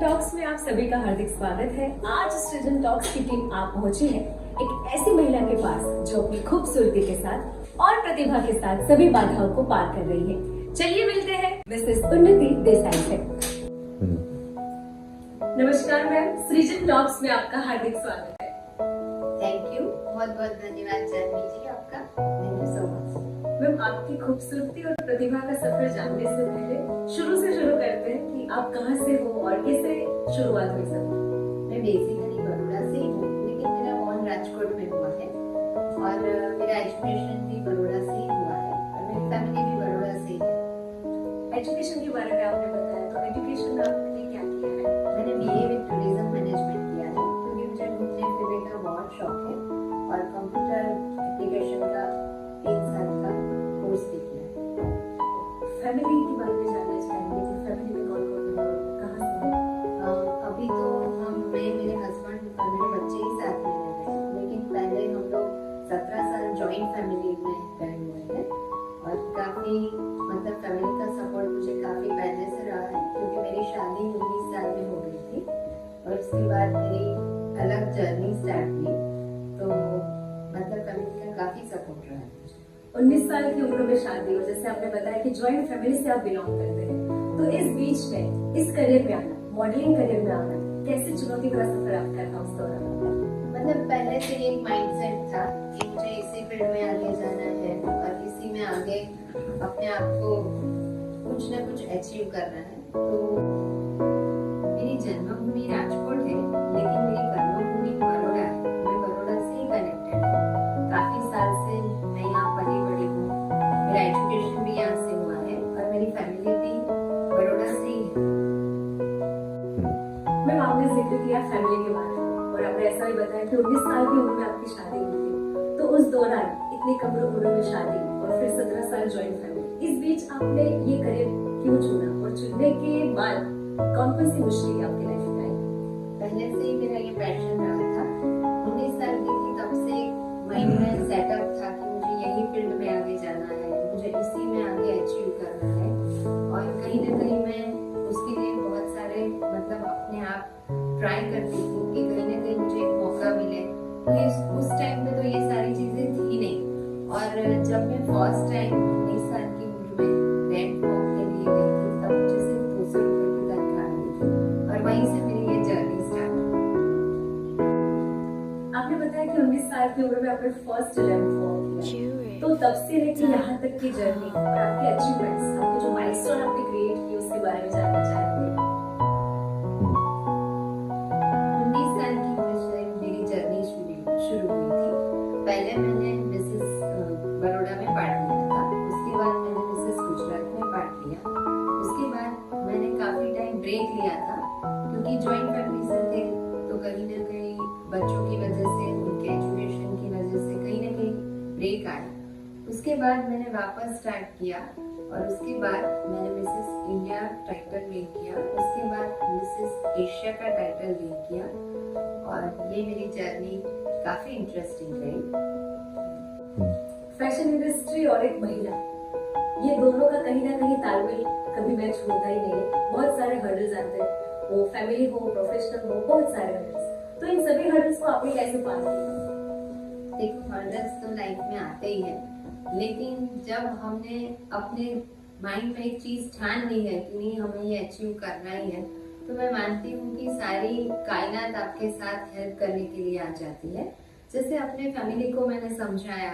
Talks में आप सभी का हार्दिक स्वागत है। आज सृजन टॉक्स की टीम आप पहुंची है एक ऐसी महिला के पास जो अपनी खूबसूरती के साथ और प्रतिभा के साथ सभी बाधाओं को पार कर रही है। चलिए मिलते हैं मिसेस उन्नति देसाई से। नमस्कार मैम, सृजन टॉक्स में आपका हार्दिक स्वागत है। थैंक यू, बहुत बहुत धन्यवाद जानवी जी आपका। Thank you so much. Ma'am, आपकी खूबसूरती और प्रतिभा का सफर जानने से पहले शुरू करते हैं कि आप कहाँ से हो और कैसे शुरुआत हुई सब। मैं बेसिकली बड़ौदा से हूँ, लेकिन मेरा बॉर्न राजकोट में हुआ है और मेरा एजुकेशन भी बड़ौदा से ही हुआ है और मेरी फैमिली भी बड़ौदा से ही है। एजुकेशन के बारे में आपने बताया, तो एजुकेशन में आपने क्या किया है? मैंने BA विद टूरिज्म मैनेजमेंट किया है क्योंकि मुझे घूमने फिरने का बहुत शौक है और कंप्यूटर एप्लीकेशन का 3 साल का कोर्स भी किया है। फैमिली के बारे में जानना चाहेंगे कि फैमिली में कौन कौन है, कहाँ से है? अभी तो मैं मेरे हस्बैंड और मेरे बच्चे ही साथ में रहते हैं, लेकिन पहले हम लोग 17 साल जॉइंट फैमिली में रहे हुए हैं और काफी मतलब फैमिली का सपोर्ट मुझे काफी पहले से रहा है क्योंकि मेरी शादी 19 साल में हो गई थी और उसके बाद मेरी अलग जर्नी स्टार्ट हुई, तो मतलब फैमिली का काफी सपोर्ट रहा है मुझे। 19 साल की उम्र में शादी हो, जैसे आपने बताया कि जॉइंट फैमिली से आप बिलोंग करते हैं, तो इस बीच में इस करियर में आना, मॉडलिंग करियर में आना, कैसे चुनौती का सफर आपका था उस दौरान? मतलब पहले से एक माइंडसेट था कि मुझे इसी फील्ड में आगे जाना है और इसी में आगे अपने आप को कुछ ना कुछ अचीव करना है। तो मेरी जन्मभूमि राजकोट है, लेकिन मेरी कर्मभूमि बड़ौदा है। मैं बड़ौदा से ही कनेक्टेड हूँ, काफी साल से मैं यहाँ पली बड़ी हूँ। मेरा एजुकेशन भी यहाँ से हुआ है और मेरी फैमिली भी बड़ौदा से ही है। मैम, आपने जिक्र किया फैमिली के बारे में और आपने ऐसा भी बताया कि 19 साल की उम्र में आपकी शादी हुई थी, तो उस दौरान इतनी कम उम्र में शादी और फिर 17 साल जॉइंट फैमिली, इस बीच आपने ये करियर क्यों चुना और चुनने के बाद कौन कौन सी मुश्किलें आपकी लाइफ में आई? पहले से ही मेरा ये पैशन रहा था। 19 साल की थी तब से माइंड में सेटअप था कि मुझे यही फील्ड में आगे जाना है, मुझे इसी में आगे अचीव करना है और कहीं ना कहीं मैं उसके लिए बहुत सारे मतलब अपने आप ट्राई करती थी कि कहीं ना कहीं मुझे एक मौका मिले। तो उस टाइम पे तो ये सारी चीजें थी नहीं और जब मैं फर्स्ट टाइम 19 साल की उम्र में रेंट वॉक के लिए गई थी तब मुझे सिर्फ 200 रुपए की तनख्वाह मिली थी और वहीं से मेरी ये जर्नी स्टार्ट हुई। आपने बताया कि 19 साल की उम्र में आपने फर्स्ट रेंट वॉक किया, तो तब से लेकर यहाँ तक की जर्नी और आपके अचीवमेंट्स, आपके जो माइलस्टोन आपने क्रिएट किए उसके बारे में जानना चाहेंगे। 19 साल की उम्र से मेरी जर्नी शुरू हुई थी। पहले मैंने मिसेस बड़ौदा में पार्ट लिया था, उसके बाद मैंने मिसेस गुजरात में पार्ट लिया, उसके बाद मैंने काफी टाइम ब्रेक लिया था क्योंकि जॉइंट फैमिली से थे तो कहीं ना कहीं बच्चों की वजह से, उनके एजुकेशन की वजह से कहीं ना कहीं ब्रेक आया। उसके बाद मैंने वापस स्टार्ट किया और उसके बाद मैंने मिसेस इंडिया टाइटल विन किया, उसके बाद मिसेस एशिया का टाइटल विन किया और ये मेरी जर्नी काफी इंटरेस्टिंग रही। फैशन इंडस्ट्री और एक महिला, ये दोनों का कहीं ना कहीं तालमेल कभी मैच होता ही नहीं है। बहुत सारे हर्डल्स आते हैं, वो फैमिली हो, प्रोफेशनल हो, बहुत सारे हर्डल्स। तो इन सभी हर्डल्स को आपने कैसे पार किया? देखो, हर्डल्स तो लाइफ में आते ही हैं, लेकिन जब हमने अपने माइंड में एक चीज ठान ली है कि नहीं हमें ये अचीव करना ही है, तो मैं मानती हूँ कि सारी कायनात आपके साथ हेल्प करने के लिए आ जाती है। जैसे अपने फैमिली को मैंने समझाया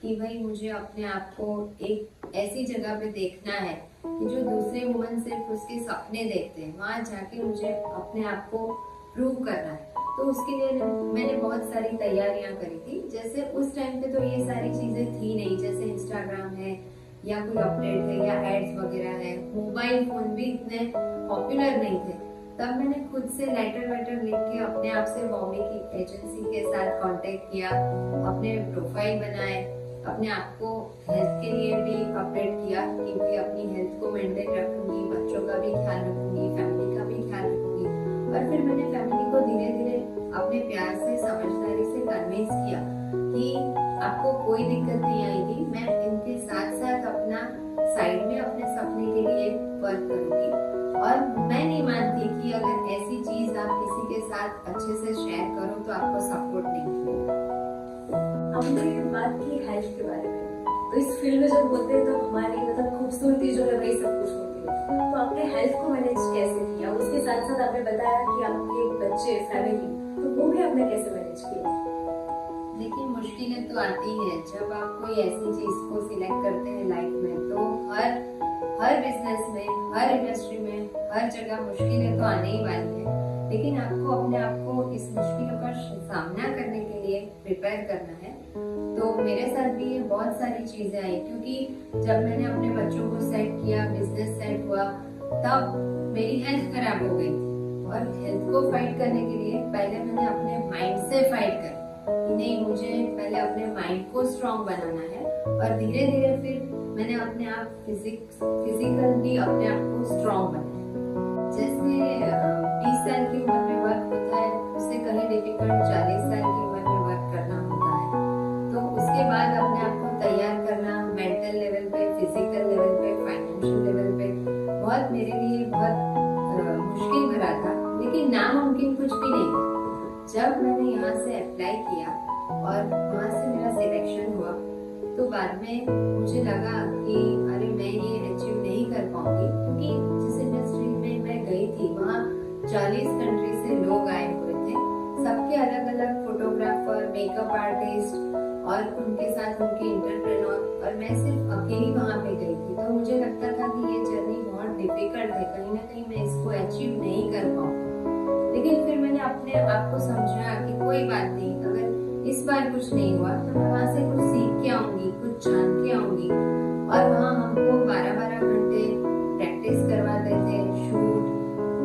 कि भाई मुझे अपने आप को एक ऐसी जगह पे देखना है कि जो दूसरे वुमन सिर्फ उसके सपने देखते हैं, वहां जाके मुझे अपने आप को प्रूव करना है। तो उसके लिए मैंने बहुत सारी तैयारियां करी थी। जैसे उस टाइम पे तो ये सारी चीजें थी नहीं, जैसे इंस्टाग्राम है या कोई अपडेट है या एड्स वगैरह है, मोबाइल फोन भी इतने पॉपुलर नहीं थे। तब मैंने खुद से लेटर वेटर लिख के अपने आप से बॉम्बे की एजेंसी के साथ कांटेक्ट किया, अपने प्रोफाइल बनाए, अपने आप को हेल्थ के लिए भी अपडेट किया कि भाई अपनी हेल्थ को मेंटेन रखूंगी, बच्चों का भी ख्याल रखूंगी, फैमिली का भी ख्याल रखूंगी। और फिर मैंने फैमिली को धीरे धीरे अपने प्यार से, समझदारी से कन्विंस किया कि आपको कोई दिक्कत नहीं आएगी, मैं इनके साथ साथ अपना साइड में अपने सपने के लिए वर्क करूंगी। और मैं नहीं मानती कि अगर ऐसी चीज आप किसी के साथ अच्छे से शेयर करो तो आपको सपोर्ट नहीं मिलेगा। हमने बात की हेल्थ के बारे में, तो इस फील्ड में जब होते हैं तो हमारी मतलब खूबसूरती जो है वही सब कुछ होती है। तो आपने हेल्थ को मैनेज कैसे किया? उसके साथ साथ आपने बताया कि आपके बच्चे, फैमिली, तो वो भी आपने कैसे मैनेज किया? देखिए, मुश्किलें तो आती है जब आप कोई ऐसी चीज को सिलेक्ट करते हैं लाइफ में। तो हर बिजनेस में, हर इंडस्ट्री में, हर जगह मुश्किलें तो आने ही वाली है। लेकिन आपको अपने आप को इस मुश्किलों का सामना करने के लिए प्रिपेयर करना है। तो मेरे साथ भी ये बहुत सारी चीजें आई, क्योंकि जब मैंने अपने बच्चों को सेट किया, बिजनेस सेट हुआ, तब मेरी हेल्थ खराब हो गई थी। और हेल्थ को फाइट करने के लिए पहले मैंने अपने माइंड से फाइट करी कि नहीं, मुझे पहले अपने माइंड को स्ट्रांग बनाना है। और धीरे धीरे फिर मैंने अपने आप फिजिकली अपने आप को स्ट्रांग बनाया। जैसे 20 साल की उम्र में वर्क होता है, उससे कहीं डिफिकल्ट 40 साल की उम्र में वर्क करना होता है। तो उसके बाद अपने आप को तैयार करना मेंटल लेवल पे, फिजिकल लेवल पे, फाइनेंशियल लेवल पे बहुत मेरे लिए बहुत मुश्किल भरा था। लेकिन नामुमकिन कुछ भी नहीं था। जब मैंने यहाँ से अप्लाई किया और वहाँ से मेरा सिलेक्शन हुआ, तो बाद में मुझे लगा कि अरे मैं ये अचीव नहीं कर पाऊंगी, क्योंकि जिस इंडस्ट्री में मैं गई थी वहाँ 40 कंट्री से लोग आए हुए थे। सबके अलग अलग फोटोग्राफर, मेकअप आर्टिस्ट और उनके साथ उनके एंटरप्रेन्योर, और मैं सिर्फ अकेली वहाँ पे गई थी। तो मुझे लगता था कि ये जर्नी बहुत डिफिकल्ट है, कहीं ना कहीं मैं इसको अचीव नहीं कर पाऊंगी। लेकिन फिर मैंने अपने आप को समझा कि कोई बात नहीं, अगर इस बार कुछ नहीं हुआ तो मैं वहाँ से कुछ सीख के आऊंगी, कुछ जान के आऊंगी। और वहाँ हमको 12-12 घंटे प्रैक्टिस करवाते थे, शूट,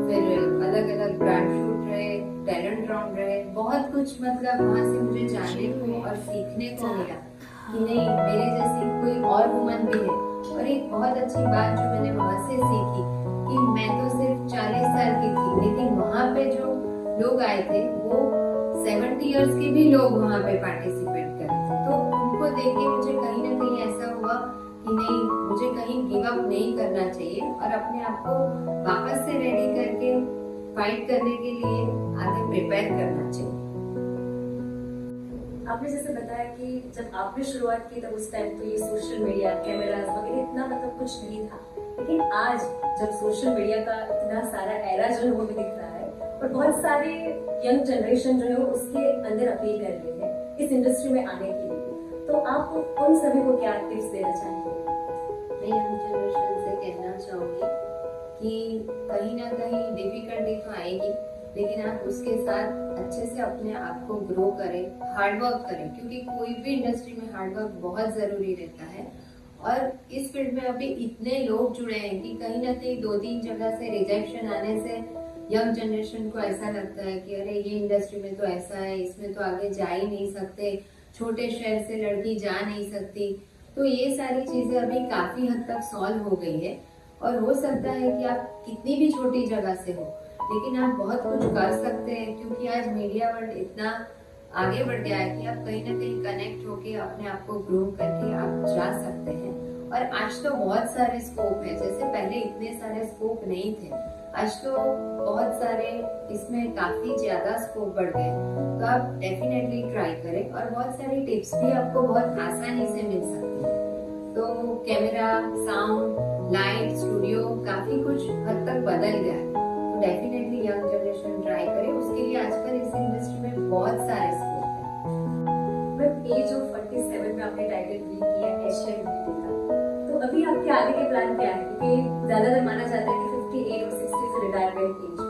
फिर अलग अलग ब्रांड शूट रहे, टैलेंट राउंड रहे, बहुत कुछ। मतलब वहाँ से मुझे जानने को और सीखने को मिला कि नहीं, मेरे जैसी कोई और वुमन भी है। और एक बहुत अच्छी बात जो मैंने वहाँ से सीखी कि मैं तो सिर्फ 40 साल की थी, लेकिन वहाँ पे जो लोग आए थे वो 70 इयर्स के भी लोग वहाँ पे पार्टिसिपेट कर रहे थे। तो उनको देख के मुझे कहीं ना कहीं ऐसा हुआ कि नहीं, मुझे कहीं गिव अप नहीं करना चाहिए और अपने आप को वापस से रेडी करके फाइट करने के लिए आगे प्रिपेयर करना चाहिए। आपने जैसे बताया कि जब आपने शुरुआत की तब उस टाइम तो ये सोशल मीडिया, कैमरास वगैरह इतना मतलब कुछ नहीं था। लेकिन आज जब सोशल मीडिया का इतना सारा एरा जो है वो भी दिख रहा है और बहुत सारे यंग जनरेशन जो है वो उसके अंदर अपील कर रही है इस इंडस्ट्री में आने के लिए, तो आप उन सभी को क्या टिप्स देना चाहेंगे? मैं यंग जनरेशन से कहना चाहूंगी कि कहीं ना कहीं डिफिकल्टी तो आएगी, लेकिन आप उसके साथ अच्छे से अपने आप को ग्रो करें, हार्ड वर्क करें, क्योंकि कोई भी इंडस्ट्री में हार्ड वर्क बहुत जरूरी रहता है। और इस फील्ड में अभी इतने लोग जुड़े हैं कि कहीं ना कहीं 2-3 जगह से रिजेक्शन आने से यंग जनरेशन को ऐसा लगता है कि अरे ये इंडस्ट्री में तो ऐसा है, इसमें तो आगे जा ही नहीं सकते, छोटे शहर से लड़की जा नहीं सकती। तो ये सारी चीजें अभी काफी हद तक सॉल्व हो गई है। और हो सकता है कि आप कितनी भी छोटी जगह से हो, लेकिन आप बहुत कुछ कर सकते हैं, क्योंकि आज मीडिया वर्ल्ड इतना आगे बढ़ गया है कि आप कहीं ना कहीं कनेक्ट होके अपने आप को ग्रो करके आप जा सकते हैं। और आज तो बहुत सारे स्कोप है, जैसे पहले इतने सारे स्कोप नहीं थे, आज तो बहुत सारे, इसमें काफी ज्यादा स्कोप बढ़ गए। तो आप डेफिनेटली ट्राई करें और बहुत सारी टिप्स भी आपको बहुत आसानी से मिल सकती है। तो कैमरा, साउंड, लाइट, स्टूडियो, काफी कुछ हद तक बदल गया है। तो डेफिनेटली यंग जनरेशन ट्राई करे, उसके लिए आजकल इस इंडस्ट्री में बहुत सारे स्कोप है। एज ऑफ 47 में आपने टाइटल विन किया एशिया यूनिटी का, तो अभी आपके आगे के प्लान क्या है? क्योंकि ज्यादातर माना जाता है कि 58 और 60 से रिटायरमेंट एज,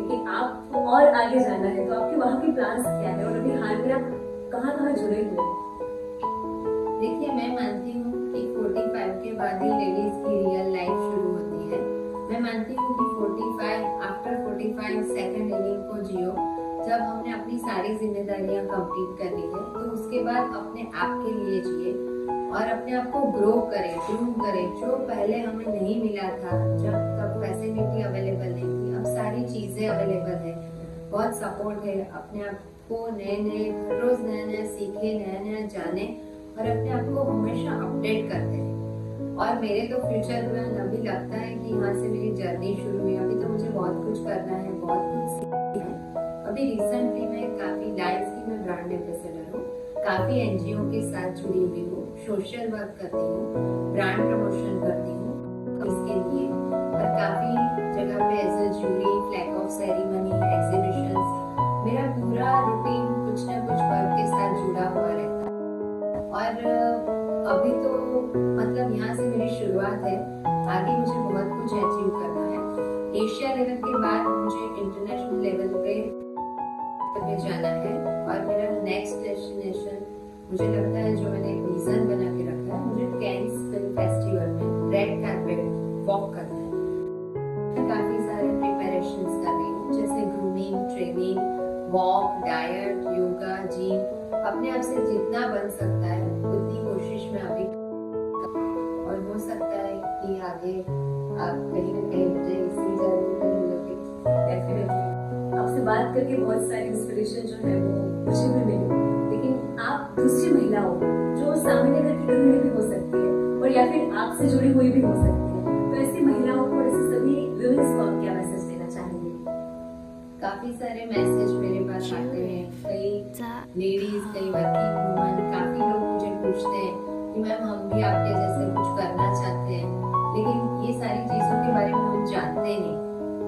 लेकिन आपको और आगे जाना है, तो आपके वहाँ के प्लान्स क्या है और अभी हाल में आप कहाँ जुड़े हुए हैं? देखिए, मैं मानती हूँ कि 45 के बाद ही लेडीज की रियल लाइफ शुरू होती है। मैं मानती हूँ कि 45 सेकंड इनिंग को जियो। जब हमने अपनी सारी जिम्मेदारियां कंप्लीट कर ली है, तो उसके बाद अपने आप के लिए जिए और अपने आप को ग्रो करें, ग्रूम करें। जो पहले हमें नहीं मिला था, जब तब फैसिलिटी अवेलेबल नहीं थी, अब सारी चीजें अवेलेबल है, बहुत सपोर्ट है। अपने आप को नए हर रोज नया सीखे, नया जाने और अपने आप को हमेशा अपडेट करते रहे। और मेरे तो फ्यूचर में अभी लगता है कि यहाँ से मेरी जर्नी शुरू हुई। अभी तो मुझे बहुत कुछ करना है, बहुत कुछ सीखना है। अभी रिसेंटली मैं काफी लाइफ की मैं ब्रांड एम्बेसडर हूँ, काफी एनजीओ के साथ जुड़ी हुई हूँ, सोशल वर्क करती हूँ, ब्रांड प्रमोशन करती हूँ इसके लिए, और काफी जगह पे as a jury, flag off ceremony, exhibitions, मेरा पूरा रूटीन कुछ ना कुछ वर्क के साथ जुड़ा हुआ रहता है। और अभी तो मतलब यहाँ से मेरी शुरुआत है, आगे मुझे बहुत कुछ अचीव करना है। एशिया लेवल के बाद मुझे इंटरनेशनल लेवल पे जाना है, और मेरा नेक्स्ट डेस्टिनेशन मुझे लगता है, जो मैंने एक विजन बना के रखा है, मुझे कैंस फिल्म फेस्टिवल में रेड कार्पेट वॉक करना है। मैं काफी सारे प्रिपरेशंस कर रही हूँ, जैसे grooming, training, walk, diet, yoga, gym, अपने आप से जितना बन सकता है उतनी कोशिश में अभी, और हो सकता है कि आगे आप कहीं ना कहीं मुझे इसी जर्नी में मिलोगे। डेफिनेटली आपसे बात करके बहुत सारी इंस्पिरेशन जो है वो मुझे भी मिली, लेकिन आप दूसरी महिलाओं जो सामान्य घर की गृहिणी भी हो सकती है और या फिर आपसे जुड़ी हुई भी हो सकती है, तो ऐसी महिलाओं को, ऐसे सभी वुमेन्स को आप क्या मैसेज देना चाहेंगे? काफी सारे मैसेज मेरे पास आते हैं, कई लेडीज, कई वर्किंग वुमन, काफी लोग मुझे पूछते हैं कि मैम हम भी आपके जैसे कुछ करना चाहते हैं, लेकिन ये सारी चीजों के बारे में हम जानते नहीं।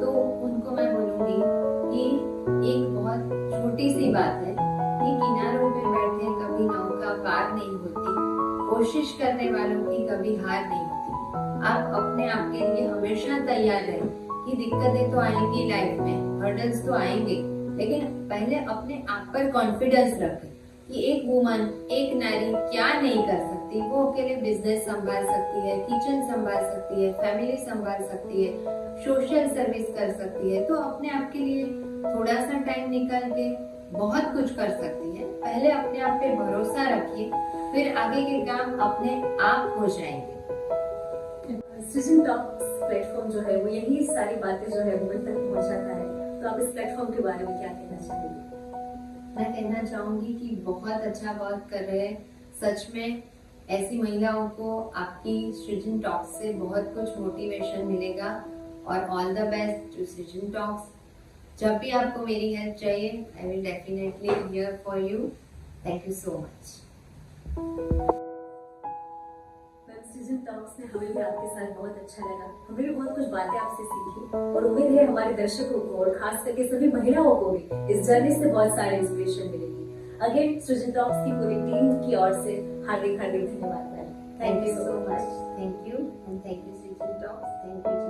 तो उनको मैं बोलूंगी कि एक बहुत छोटी सी बात है कि किनारों पे बैठे कभी नौका पार नहीं होती, कोशिश करने वालों की कभी हार नहीं होती। आप अपने आप के लिए हमेशा तैयार रहें कि दिक्कतें तो आएंगी लाइफ में, हर्डल्स तो आएंगे, लेकिन पहले अपने आप पर कॉन्फिडेंस रखें कि एक वुमन, एक नारी क्या नहीं कर सकती। वो अकेले बिजनेस संभाल सकती है, किचन संभाल सकती है, फैमिली संभाल सकती है, सोशल सर्विस कर सकती है। तो अपने आप के लिए थोड़ा सा टाइम निकाल के बहुत कुछ कर सकती है। पहले अपने आप पे भरोसा रखिए, फिर आगे के काम अपने आप हो जाएंगे। सृजन टॉक्स प्लेटफॉर्म जो है वो यही सारी बातें जो है वुमेन तक पहुंचाता है, तो आप इस प्लेटफॉर्म के बारे में क्या कहना चाहेंगे? मैं कहना चाहूंगी कि बहुत अच्छा वर्क कर रहे हैं। सच में ऐसी महिलाओं को आपकी सृजन टॉक्स से बहुत कुछ मोटिवेशन मिलेगा, और ऑल द बेस्ट टू सृजन टॉक्स। जब भी आपको मेरी हेल्प चाहिए, I will definitely here for you. Thank you so much. सृजन टॉक्स में हमें भी आपके साथ बहुत अच्छा लगा, हमें भी बहुत कुछ बातें आपसे सीखी, और उम्मीद है हमारे दर्शकों को और खास करके सभी महिलाओं को भी इस जर्नी से बहुत सारे इंस्पिरेशन मिलेगी। अगेन सृजन टॉक्स की पूरी टीम की ओर से हार्दिक हार्दिक धन्यवाद ma'am. Thank you so much. Thank you and thank you सृजन टॉक्स। Thank you.